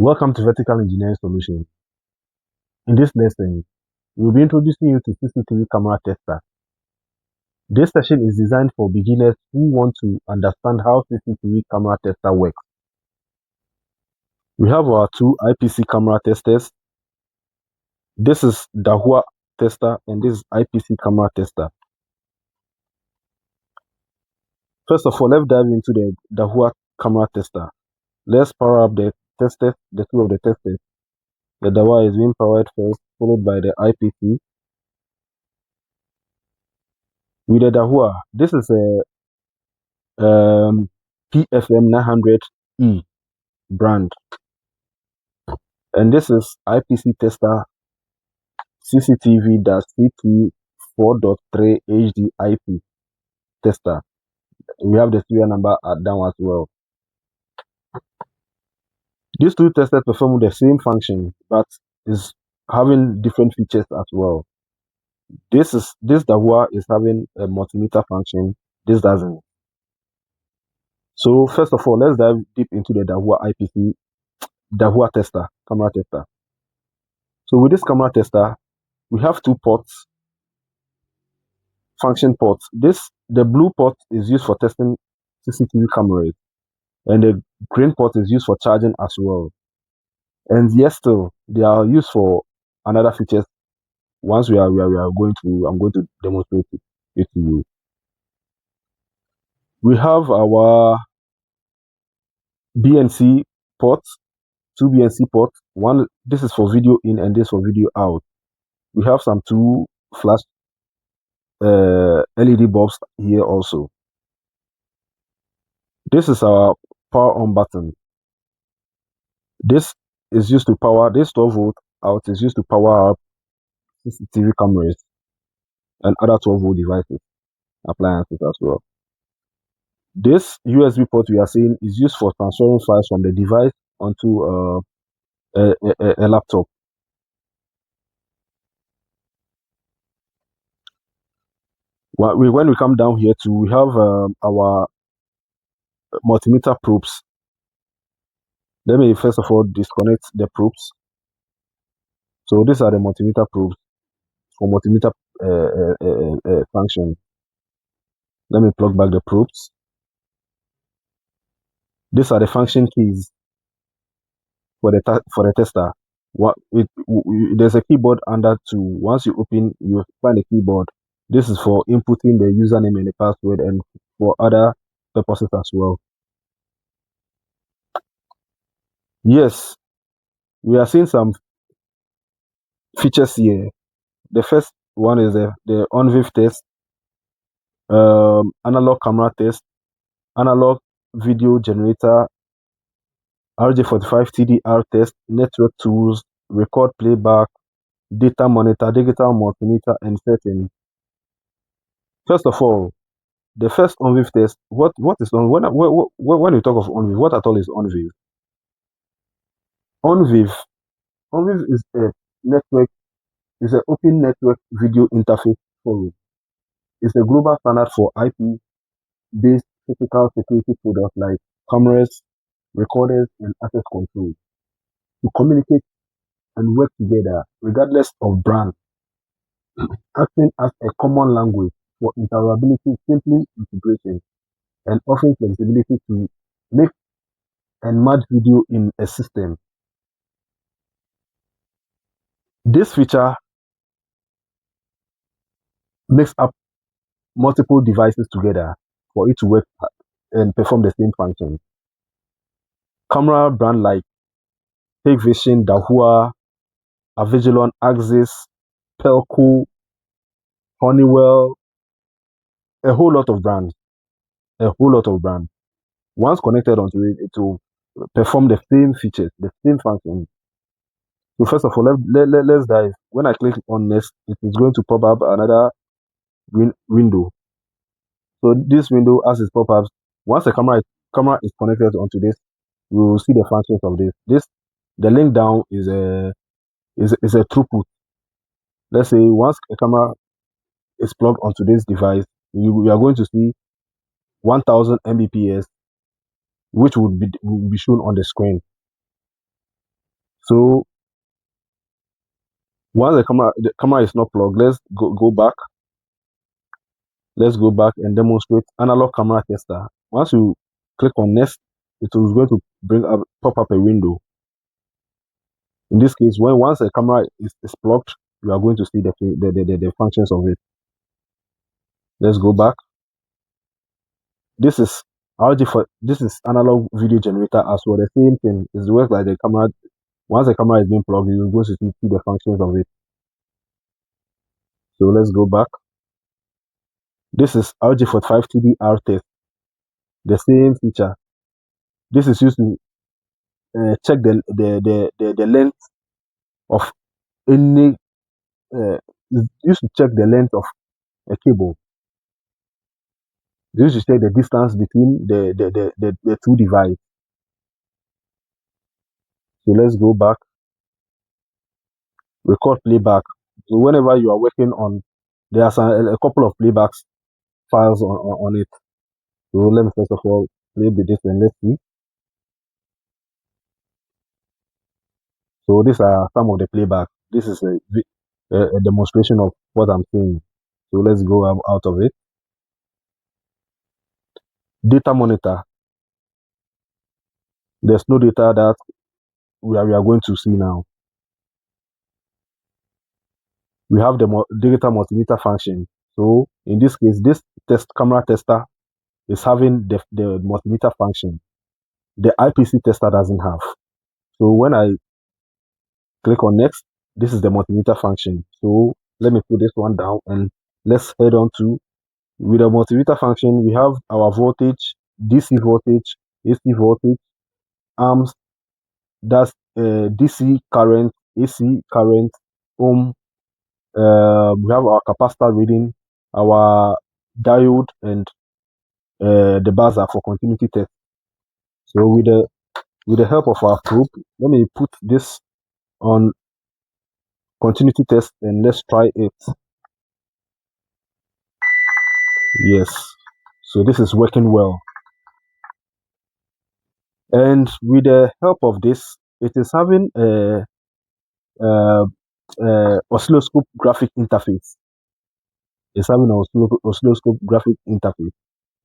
Welcome to Vertical Engineering Solutions. In this lesson, we'll be introducing you to CCTV camera tester. This session is designed for beginners who want to understand how CCTV camera tester works. We have our two IPC camera testers. This is Dahua tester and this is IPC camera tester. First of all, let's dive into the Dahua camera tester. Let's power up the testers, the two of the testers. The Dahua is being powered first, followed by the IPC. With the Dahua, this is a PFM 900E brand, and this is IPC tester CCTV-CT4.3 HD IP tester. We have the serial number down as well. These two testers perform the same function, but is having different features as well. This Dahua is having a multimeter function. This doesn't. So first of all, let's dive deep into the Dahua IPC Dahua tester, camera tester. So with this camera tester, we have two ports, function ports. The blue port is used for testing CCTV cameras, and the green port is used for charging as well. And yes, still they are used for another features. Once I'm going to demonstrate it to you. We have our BNC ports, two BNC ports. One, this is for video in and this for video out. We have some two flash LED bulbs here also. This is our power on button. This is used to power, this 12 volt out is used to power up CCTV cameras and other 12 volt devices, appliances as well. This USB port we are seeing is used for transferring files from the device onto a laptop. When we come down here too, we have our multimeter probes. Let me first of all disconnect the probes. So these are the multimeter probes for multimeter function. Let me plug back the probes. These are the function keys for the tester. There's a keyboard under too. Once you open, you find a keyboard. This is for inputting the username and the password, and for other purposes as well. Yes, we are seeing some features here. The first one is the ONVIF test, analog camera test, analog video generator, RJ45 TDR test, network tools, record playback, data monitor, digital multimeter, and settings. First of all, the first ONVIF test. What is on when we talk of ONVIF? What at all is ONVIF? ONVIF is a network, is an open network video interface forum. It's a global standard for IP-based physical security products like cameras, recorders, and access control to communicate and work together regardless of brand, acting as a common language for interoperability, simple integration, and offering flexibility to make and match video in a system. This feature makes up multiple devices together for it to work and perform the same function. Camera brand like Hikvision, Dahua, Avigilon, Axis, Pelco, Honeywell, a whole lot of brands. Once connected onto it, it will perform the same features, the same function. So first of all, let's dive. When I click on next, it is going to pop up another window. So this window, as it pop up, once the camera is connected onto this, we will see the functions of this. The link down is a throughput. Let's say once a camera is plugged onto this device, you are going to see 1000 Mbps, which will be shown on the screen. So once the camera is not plugged, let's go back. Let's go back and demonstrate analog camera tester. Once you click on next, it is going to pop up a window. In this case, once the camera is plugged, you are going to see the functions of it. Let's go back. This is this is analog video generator as well. The same thing is works like the camera. Once the camera is being plugged, you're going to see the functions of it. So let's go back. This is RG45 TDR test. The same feature. This is used to check the length of any used to check the length of a cable. This is to check the distance between the two devices. So let's go back. Record playback. So whenever you are working on, there's a couple of playbacks files on it. So let me first of all play with this and let's see. So these are some of the playback. This is a demonstration of what I'm saying. So let's go out of it. Data monitor. There's no data that we are going to see now. We have the data multimeter function. So in this case, this camera tester is having the multimeter function. The IPC tester doesn't have. So when I click on next, this is the multimeter function. So let me put this one down and let's head on to, with the multimeter function, we have our voltage, DC voltage, AC voltage, amps, that's DC current, AC current, ohm. We have our capacitor reading, our diode, and the buzzer for continuity test. So with the help of our probe, let me put this on continuity test and let's try it. Yes, so this is working well. And with the help of this, it is having a oscilloscope graphic interface. It's having an oscilloscope graphic interface.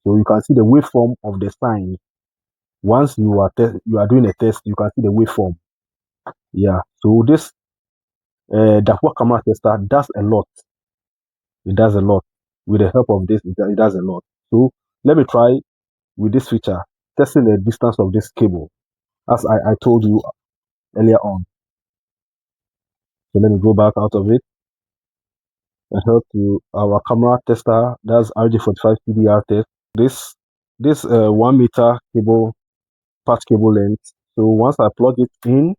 So you can see the waveform of the sign. Once you are doing a test, you can see the waveform. Yeah. So this Dahua camera tester does a lot. It does a lot. With the help of this, it does a lot. So let me try with this feature, testing the distance of this cable, as I told you earlier on. So let me go back out of it and head to our camera tester. That's RG45 PDR test. This 1 meter cable, patch cable length. So once I plug it in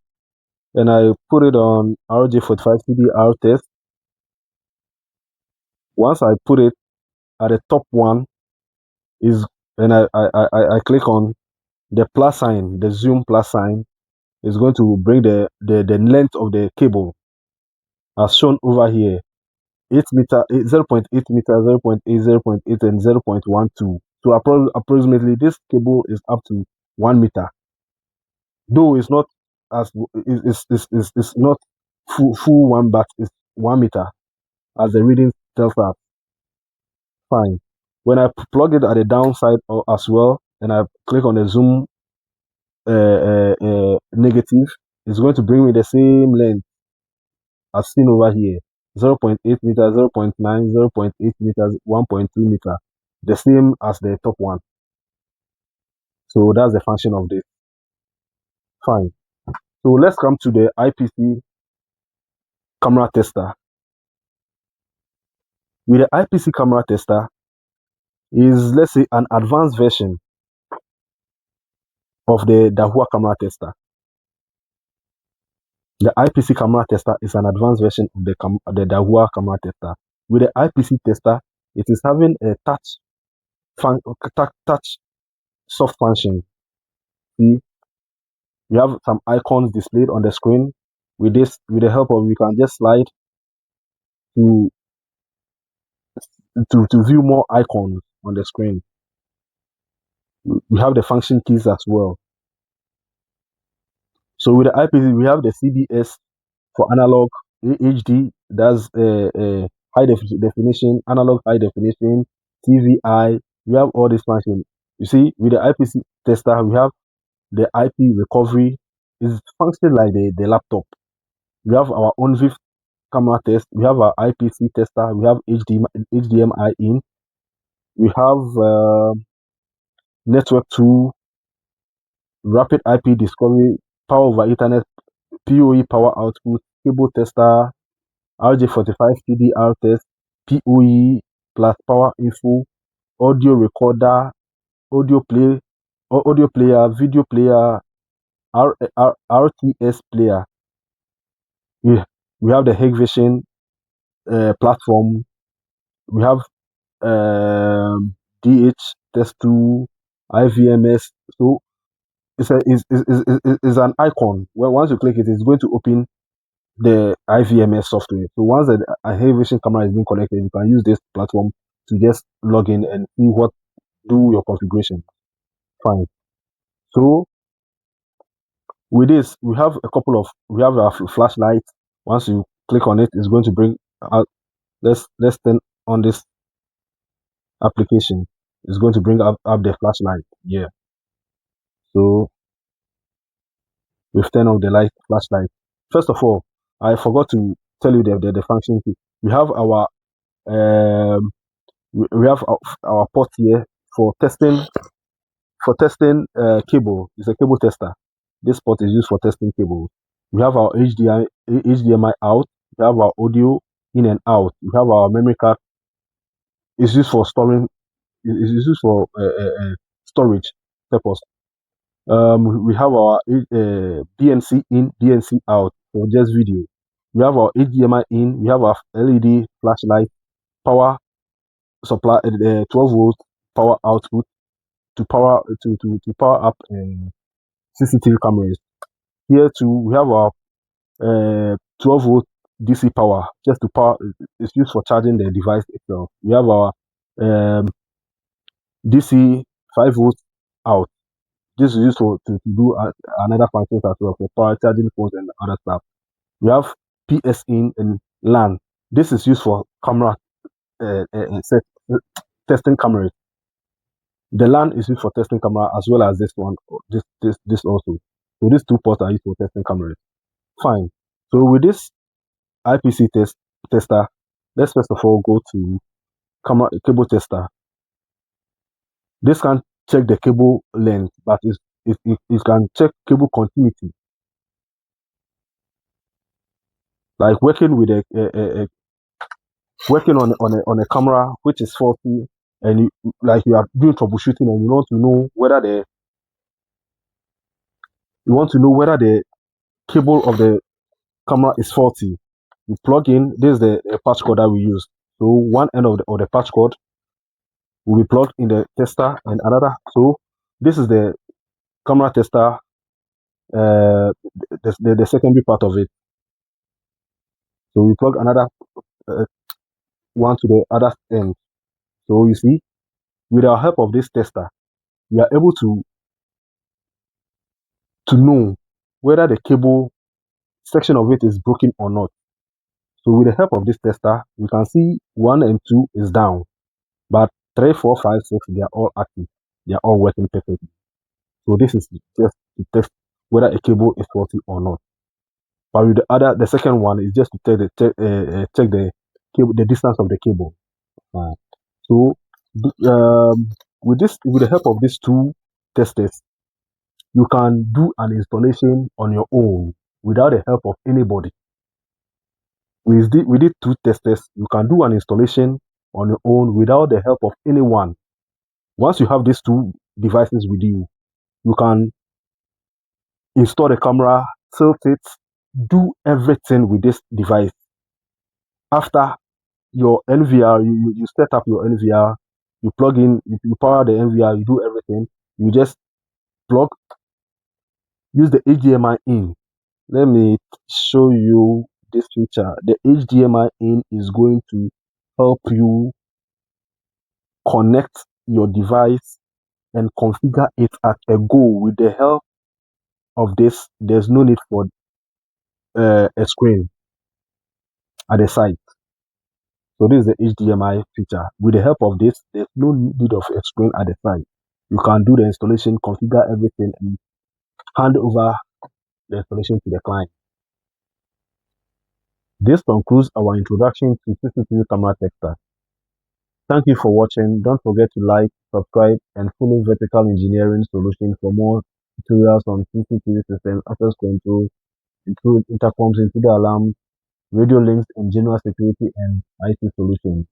and I put it on RG45 PDR test, once I put it at the top one is, and I click on the plus sign, the zoom plus sign, is going to bring the length of the cable as shown over here. 8 meter, 0.8 meter, 0.8, 0.8, and 0.12. So approximately this cable is up to 1 meter. Though it's not as it's not full one, but it's 1 meter as the reading tells us. Fine. When I plug it at the downside as well, and I click on the zoom negative, it's going to bring me the same length as seen over here. 0.8 meters, 0.9, 0.8 meters, 1.2 meter, the same as the top one. So that's the function of this. Fine. So let's come to the IPC camera tester. With the IPC camera tester is, let's say, an advanced version of the Dahua camera tester. The IPC camera tester is an advanced version of the Dahua camera tester. With the IPC tester, it is having a touch soft function. See, we have some icons displayed on the screen. With the help of, we can just slide to view more icons on the screen. We have the function keys as well. So with the IPC, we have the CBS for analog, HD, that's definition, analog high definition, TVI. We have all these functions. You see, with the IPC tester, we have the IP recovery. Is functioning like the laptop. We have our ONVIF camera test. We have our IPC tester. We have HDMI in. We have network 2, rapid IP discovery, power over Ethernet, PoE power output, cable tester, RJ45 TDR test, PoE plus power info, audio recorder, audio play, audio player, video player, RTS player. We have the Hikvision platform. We have DH test 2, IVMS. So it's an icon where once you click it, it's going to open the IVMS software. So once a Hikvision camera is being connected, you can use this platform to just log in and see do your configuration. Fine. So with this, we have our flashlight. Once you click on it, it's going to bring out. Let's turn on this application. It's going to bring up the flashlight. Yeah. So we've turned on the flashlight. First of all, I forgot to tell you the function. We have our we have our port here for testing cable. It's a cable tester. This port is used for testing cable. We have our HDMI out. We have our audio in and out. We have our memory card. It's used for storing. It's used for storage purpose. We have our BNC in, BNC out for just video. We have our HDMI in. We have our LED flashlight, power supply, 12 volt power output to power up CCTV cameras. Here too, we have our 12 volt DC power just to power. It's used for charging the device itself. We have our DC 5 volts out. This is used to do another function as well for power charging phones and other stuff. We have PS in and LAN. This is used for camera testing cameras. The LAN is used for testing camera as well as this one, this also. So these two ports are used for testing cameras. Fine. So with this IPC tester, let's first of all go to cable tester. This can check the cable length, but it can check cable continuity. Like working with working on a camera which is faulty, and you are doing troubleshooting, and you want to know whether the cable of the camera is faulty. You plug in. This is the patch cord that we use. So one end of the patch cord will be plugged in the tester, and another. So this is the camera tester, the secondary part of it. So we plug another one to the other end. So you see, with the help of this tester, we are able to know whether the cable section of it is broken or not. So with the help of this tester, you can see 1 and 2 is down, but 3, 4, 5, 6, they are all active. They are all working perfectly. So this is just to test whether a cable is faulty or not. But with the second one is just to check the cable, the distance of the cable. So with the help of these two testers, you can do an installation on your own without the help of anybody. With the two testers, you can do an installation on your own without the help of anyone. Once you have these two devices with you, you can install the camera, tilt it, do everything with this device. After your NVR, you set up your NVR, you plug in, you power the NVR, you do everything. You just use the HDMI in. Let me show you this feature. The HDMI in is going to help you connect your device and configure it at a go with the help of this, there's no need for a screen at the site. So this is the HDMI feature. With the help of this, there's no need of a screen at the site. You can do the installation, configure everything, and hand over the installation to the client. This concludes our introduction to CCTV camera tester. Thank you for watching. Don't forget to like, subscribe, and follow Vertical Engineering Solutions for more tutorials on CCTV systems, access control, include intercoms, intruder alarm, radio links, and general security and IT solutions.